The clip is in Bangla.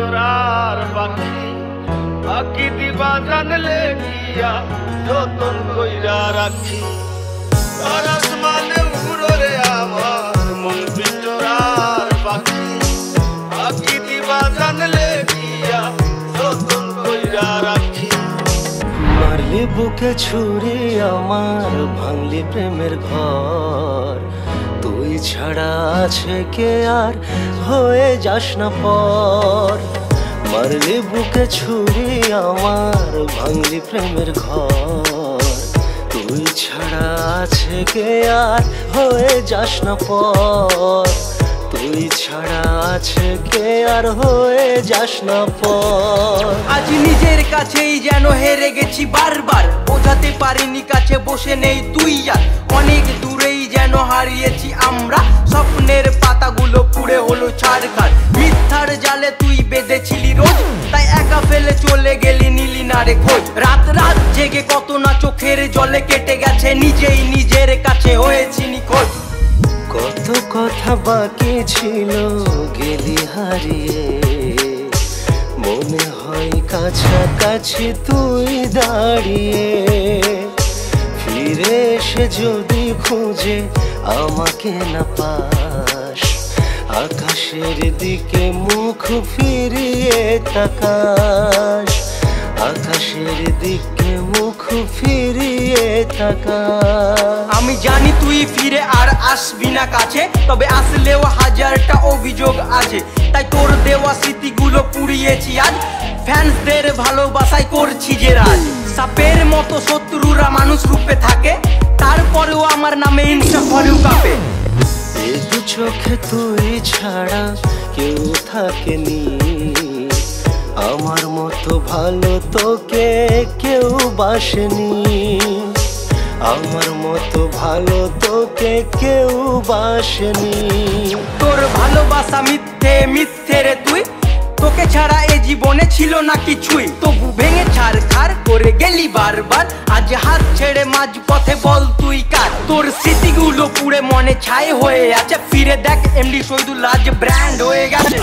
পিঞ্জরার পাখি পাখি দিবা জানলে গিয়া যতন কইরা রাখি আর আসমানে উড়রে আমার মন পিঞ্জরার পাখি পাখি দিবা জানলে গিয়া যতন কইরা রাখি। মারলি বুকে ছুরি আমার ভাঙলি প্রেমের ঘর, তুই ছাড়া আছে কে আর হয়ে যাস না পর। মারলি বুকে ছুরি আমার ভাঙলি প্রেমের ঘর, তুই ছাড়া আছে কে আর হয়ে যাস না পর। তুই ছাড়া আছে কে আর হয়ে যাস না পর। আজ নিজের কাছেই যেন হেরে গেছি বারবার, বোঝাতে পারিনি কাছে বসে নেই তুই আর। অনেক দূরেই যেন হারিয়েছি আমরা, স্বপ্নের পাতাগুলো পুড়ে হলো ছাড়খাড়। মিথ্যার জালে তুই বেঁধেছিলি রোজ, তাই একা ফেলে চলে গেলি নিলি না রে খোঁজ। রাত রাত জেগে কত না চোখের জলে কেটে গেছে, নিজেই নিজের কাছে হয়েছি নিখোঁজ। কত কথা বাকি ছিল গেলি হারিয়ে, মনে হয় কাছাকাছি তুই দাঁড়িয়ে। ফিরে এসে যদি খুঁজে আমাকে না পাস, আকাশের দিকে মুখ ফিরিয়ে তাকাস। আকাশের দিকে মুখ ফিরিয়ে তাকাস। আমি জানি তুই ফিরে আর আসবি না কাছে, তবে আসলেও হাজারটা অভিযোগ আছে। তাই তোর দেওয়া স্মৃতিগুলো পুড়িয়েছি আজ, ফ্যান্সদের ভালোবাসায় করছি যে রাজ। সাপের মতো শত্রুরা মানুষ রূপে থাকে, তারপরেও আমার নামে হিংসা করেও কাঁপে। এই দু চোখে তুই ছাড়া কেউ থাকেনি, আমার মতো ভালো তোকে কেউ বাসেনি। আমার মতো ভালো তোকে কেউ বাসেনি। তোর ভালোবাসা মিথ্যে মিথ্যে রে তুই, তোকে ছাড়া এ জীবনে ছিল না কিছুই। তবু ভেঙে ছাড়খাড় করে গেলি বারবার, আজ হাত ছেড়ে মাঝ পথে বল তুই কার। তোর স্মৃতিগুলো পুড়ে মনে ছাই হয়ে আছে, ফিরে দেখ এমডি শহীদুল আজ ব্র্যান্ড হয়ে গেছে।